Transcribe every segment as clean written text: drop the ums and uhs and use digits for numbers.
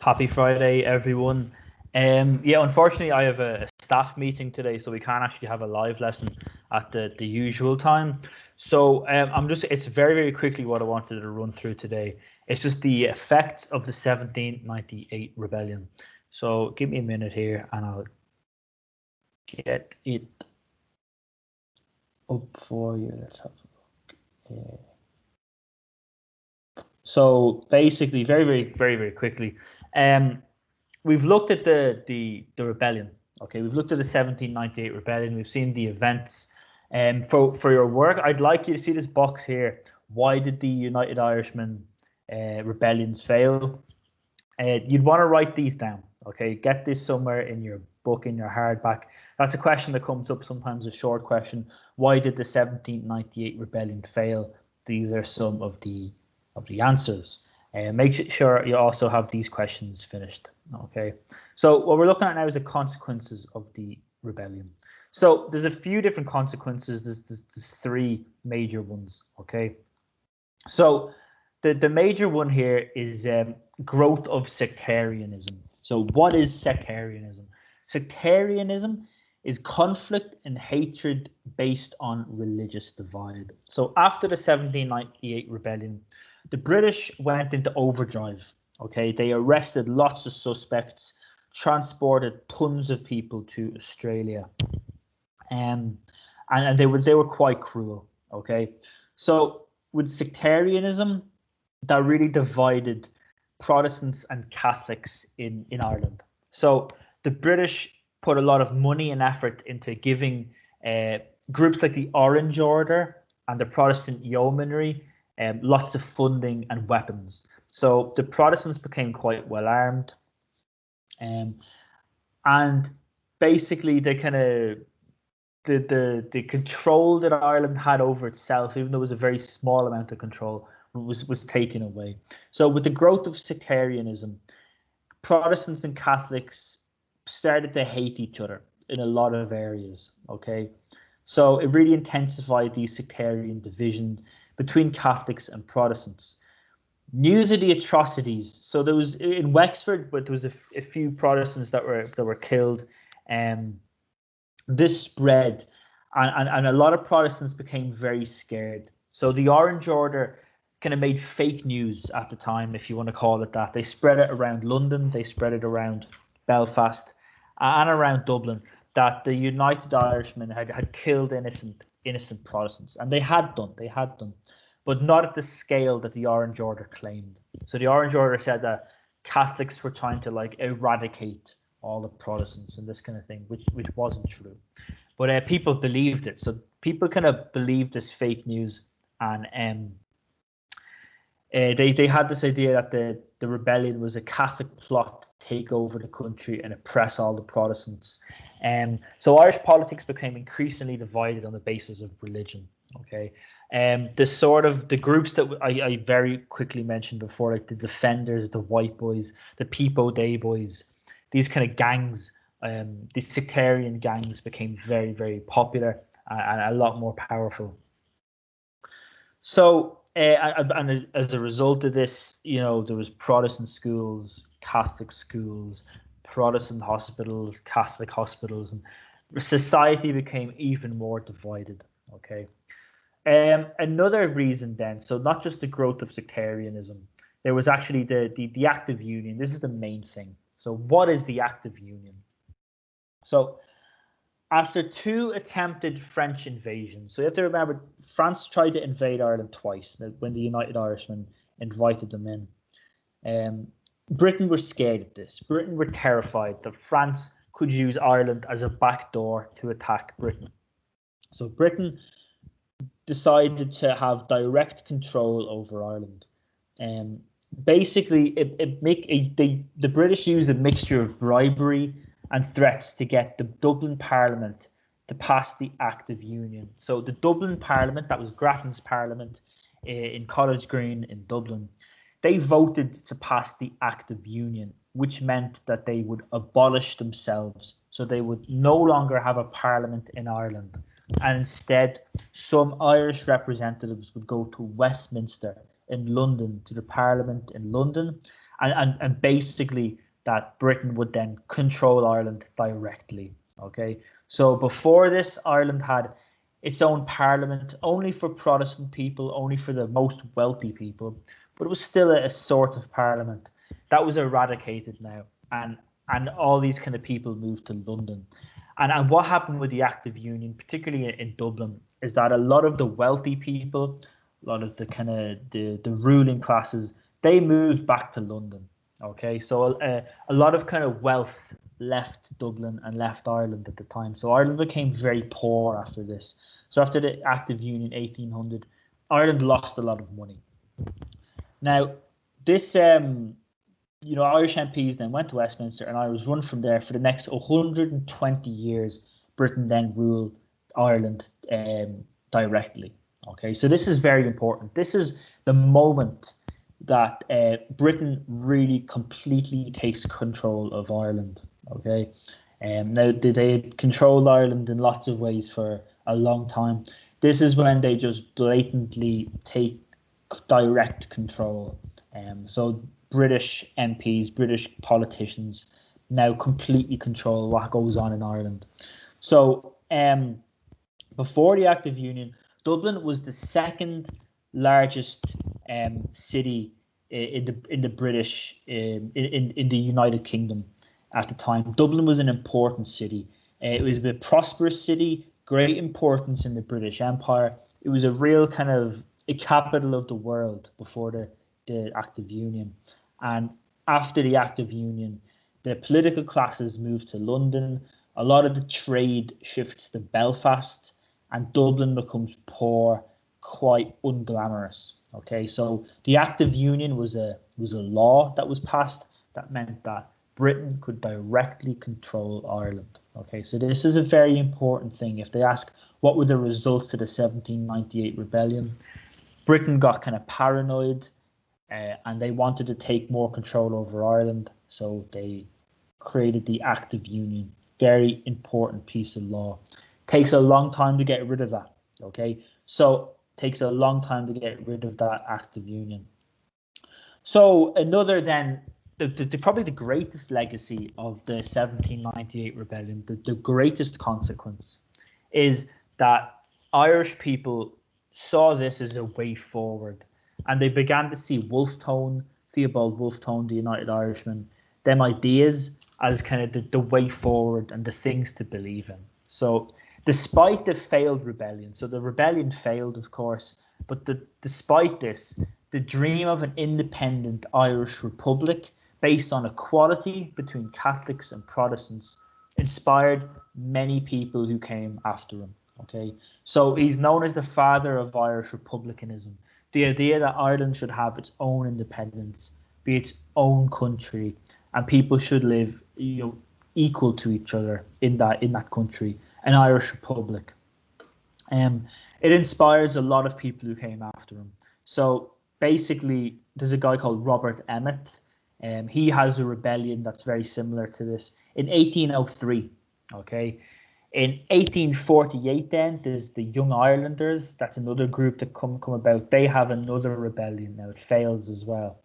Happy Friday, everyone. Yeah, unfortunately, I have a staff meeting today, so we can't actually have a live lesson at the usual time. So it's very quickly what I wanted to run through today. It's just the effects of the 1798 rebellion. So give me a minute here and I'll get it up for you. Let's have a look. So basically, very quickly, we've looked at the rebellion. Okay, we've looked at the 1798 rebellion. We've seen the events. For your work, I'd like you to see this box here. Why did the United Irishmen rebellions fail? You'd want to write these down. Okay, get this somewhere in your book, in your hardback. That's a question that comes up sometimes, a short question. Why did the 1798 rebellion fail? These are some of the answers. Make sure you also have these questions finished. Okay, so what we're looking at now is the consequences of the rebellion. So there's a few different consequences. There's three major ones. Okay, so the major one here is growth of sectarianism. So what is sectarianism? Sectarianism is conflict and hatred based on religious divide. So after the 1798 rebellion, the British went into overdrive. Okay, they arrested lots of suspects, transported tons of people to Australia, and they were quite cruel. Okay, so with sectarianism, that really divided Protestants and Catholics in Ireland. So the British put a lot of money and effort into giving groups like the Orange Order and the Protestant Yeomanry lots of funding and weapons. So the Protestants became quite well armed, and basically they kind of the control that Ireland had over itself, even though it was a very small amount of control, was taken away. So with the growth of sectarianism, Protestants and Catholics started to hate each other in a lot of areas. Okay, so it really intensified the sectarian division between Catholics and Protestants. News of the atrocities. So there was in Wexford, but there was a few Protestants that were killed. This spread, and a lot of Protestants became very scared. So the Orange Order kind of made fake news at the time, if you want to call it that. They spread it around London, they spread it around Belfast, and around Dublin, that the United Irishmen had killed innocent Protestants, and they had done, but not at the scale that the Orange Order claimed. So the Orange Order said that Catholics were trying to like eradicate all the Protestants and this kind of thing, which wasn't true. But people believed it. So people kind of believed this fake news, and they had this idea that the rebellion was a Catholic plot to take over the country and oppress all the Protestants. So Irish politics became increasingly divided on the basis of religion. Okay, the groups that I very quickly mentioned before, like the Defenders, the White Boys, the Peepo Day Boys, these kind of gangs, these sectarian gangs became very popular and a lot more powerful. So, and as a result of this, there was Protestant schools, Catholic schools, Protestant hospitals, Catholic hospitals, and society became even more divided. Okay. Another reason then, so not just the growth of sectarianism, there was actually the Act of Union. This is the main thing. So what is the Act of Union? So after two attempted French invasions, so you have to remember, France tried to invade Ireland twice when the United Irishmen invited them in. Britain were scared of this. Britain were terrified that France could use Ireland as a backdoor to attack Britain. So Britain decided to have direct control over Ireland. Basically, the British used a mixture of bribery and threats to get the Dublin Parliament to pass the Act of Union. So the Dublin Parliament, that was Grattan's Parliament in College Green in Dublin, they voted to pass the Act of Union, which meant that they would abolish themselves. So they would no longer have a parliament in Ireland. And instead, some Irish representatives would go to Westminster in London, to the Parliament in London, and basically that Britain would then control Ireland directly. Okay, so before this, Ireland had its own parliament, only for Protestant people, only for the most wealthy people, but it was still a sort of parliament. That was eradicated now, and all these kind of people moved to London. And what happened with the Act of Union, particularly in Dublin, is that a lot of the wealthy people, a lot of the kind of the ruling classes, they moved back to London. Okay, so a lot of kind of wealth left Dublin and left Ireland at the time. So Ireland became very poor after this. So after the Act of Union 1800, Ireland lost a lot of money. Now, this Irish MPs then went to Westminster, and I was run from there for the next 120 years. Britain then ruled Ireland directly. Okay, so this is very important. This is the moment that Britain really completely takes control of Ireland. Okay, now they controlled Ireland in lots of ways for a long time. This is when they just blatantly take direct control. So British MPs, British politicians now completely control what goes on in Ireland. So before the Act of Union, Dublin was the second largest city in the British in the United Kingdom at the time. Dublin was an important city. It was a prosperous city, great importance in the British Empire. It was a real kind of a capital of the world before the Act of Union. And after the Act of Union, the political classes moved to London. A lot of the trade shifts to Belfast, and Dublin becomes poor, quite unglamorous. Okay, so the Act of Union was a law that was passed that meant that Britain could directly control Ireland. Okay, so this is a very important thing. If they ask what were the results of the 1798 rebellion, Britain got kind of paranoid, and they wanted to take more control over Ireland, so they created the Act of Union. Very important piece of law. Takes a long time to get rid of that. Okay, so takes a long time to get rid of that Act of Union. So another then, probably the greatest legacy of the 1798 rebellion, the greatest consequence, is that Irish people saw this as a way forward, and they began to see Theobald Wolfe Tone, the United Irishman, them ideas as kind of the way forward and the things to believe in. So despite the failed rebellion, so the rebellion failed, of course, but despite this, the dream of an independent Irish republic based on equality between Catholics and Protestants inspired many people who came after him. Okay, so he's known as the father of Irish republicanism. The idea that Ireland should have its own independence, be its own country, and people should live, equal to each other in that country, an Irish republic. It inspires a lot of people who came after him. So basically, there's a guy called Robert Emmet. He has a rebellion that's very similar to this in 1803. Okay. In 1848, then there's the Young Irelanders. That's another group that come about. They have another rebellion now. It fails as well.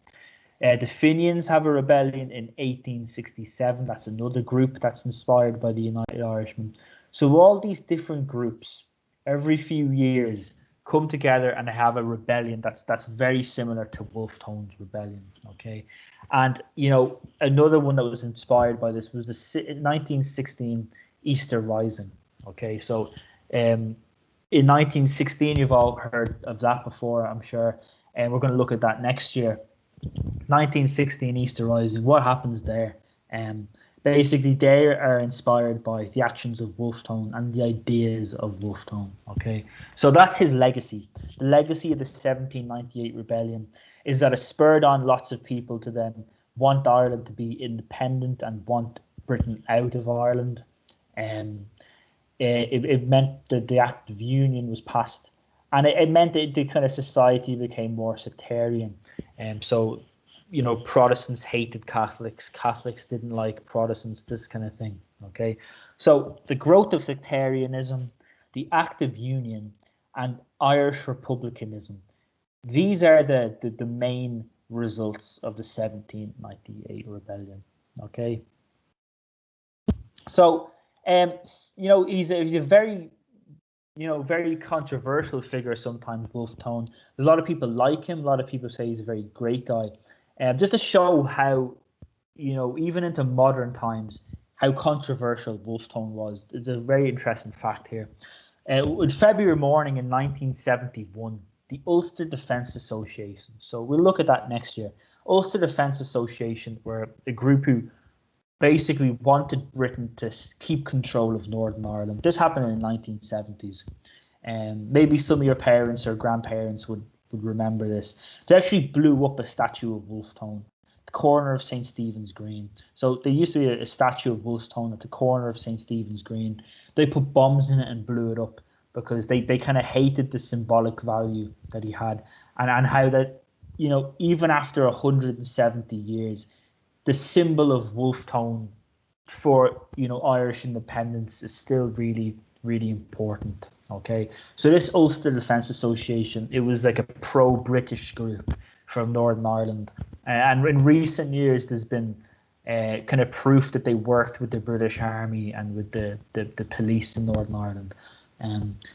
The Fenians have a rebellion in 1867. That's another group that's inspired by the United Irishmen. So all these different groups, every few years, come together and have a rebellion that's very similar to Wolfe Tone's rebellion. Okay, and another one that was inspired by this was the 1916 Easter Rising. Okay, so in 1916, you've all heard of that before, I'm sure, and we're going to look at that next year. 1916 Easter Rising. What happens there? Basically, they are inspired by the actions of Wolfe Tone and the ideas of Wolfe Tone. Okay, so that's his legacy. The legacy of the 1798 rebellion is that it spurred on lots of people to then want Ireland to be independent and want Britain out of Ireland. It meant that the Act of Union was passed, and it meant that the kind of society became more sectarian. So Protestants hated Catholics, Catholics didn't like Protestants, this kind of thing. Okay, so the growth of sectarianism, the Act of Union, and Irish republicanism, these are the main results of the 1798 rebellion. Okay, so he's a very very controversial figure sometimes, Wolfe Tone. A lot of people like him. A lot of people say he's a very great guy. Just to show how, even into modern times, how controversial Wolfe Tone was. It's a very interesting fact here. In February morning in 1971, the Ulster Defence Association. So we'll look at that next year. Ulster Defence Association were a group who basically wanted Britain to keep control of Northern Ireland. This happened in the 1970s. And maybe some of your parents or grandparents would remember this. They actually blew up a statue of Wolfe Tone, the corner of St. Stephen's Green. So there used to be a statue of Wolfe Tone at the corner of St. Stephen's Green. They put bombs in it and blew it up because they kind of hated the symbolic value that he had, and how that, even after 170 years, the symbol of Wolfe Tone for Irish independence is still really, really important. Okay, so this Ulster Defence Association, it was like a pro-British group from Northern Ireland, and in recent years there's been kind of proof that they worked with the British Army and with the police in Northern Ireland.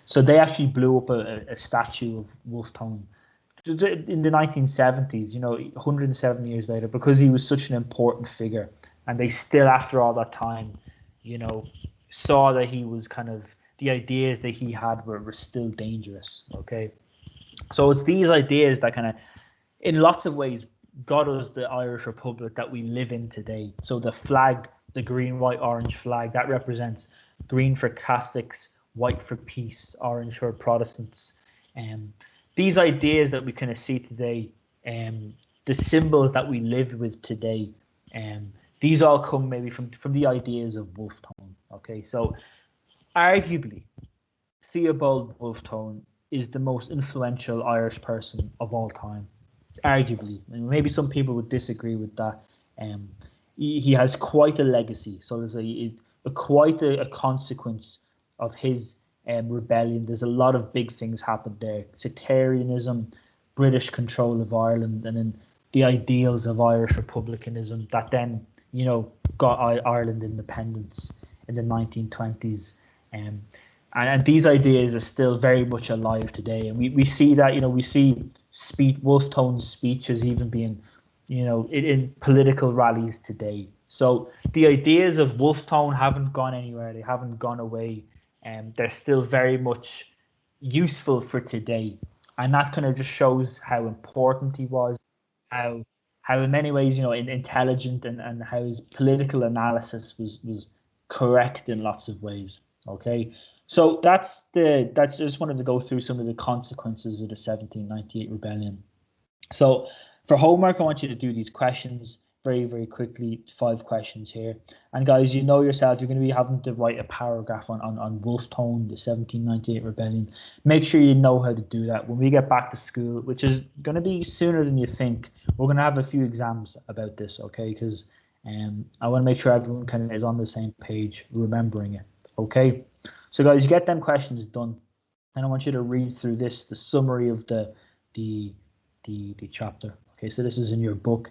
So they actually blew up a statue of Wolfe Tone in the 1970s, 107 years later, because he was such an important figure, and they still, after all that time, saw that he was kind of, the ideas that he had were still dangerous. Okay, so it's these ideas that kind of, in lots of ways, got us the Irish Republic that we live in today. So the flag, the green, white, orange flag, that represents green for Catholics, white for peace, orange for Protestants. These ideas that we kind of see today, the symbols that we live with today, these all come maybe from the ideas of Wolfe Tone. Okay, so arguably, Theobald Wolfe Tone is the most influential Irish person of all time. Arguably, and maybe some people would disagree with that. He has quite a legacy, so there's quite a consequence of his rebellion. There's a lot of big things happened there: sectarianism, British control of Ireland, and then the ideals of Irish republicanism that then got Ireland independence in the 1920s. And these ideas are still very much alive today, and we see that we see Wolfe Tone's speeches even being in political rallies today. So the ideas of Wolfe Tone haven't gone anywhere; they haven't gone away. They're still very much useful for today, and that kind of just shows how important he was, how in many ways intelligent, and how his political analysis was correct in lots of ways. Okay, so that's just wanted to go through some of the consequences of the 1798 rebellion. So for homework, I want you to do these questions very, very quickly. 5 questions here. And guys, yourself, you're going to be having to write a paragraph on Wolfe Tone, the 1798 rebellion. Make sure you know how to do that. When we get back to school, which is going to be sooner than you think, we're going to have a few exams about this, okay? Because I want to make sure everyone kind of is on the same page, remembering it, okay? So guys, you get them questions done, and I want you to read through the summary of the chapter. Okay, so this is in your book.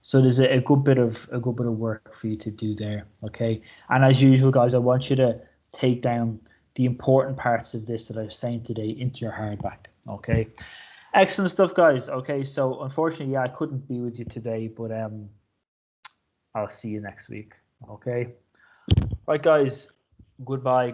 So there's a good bit of work for you to do there. Okay, and as usual, guys, I want you to take down the important parts of this that I was saying today into your hardback. Okay, excellent stuff, guys. Okay, so unfortunately, I couldn't be with you today, but I'll see you next week. Okay, right, guys. Goodbye.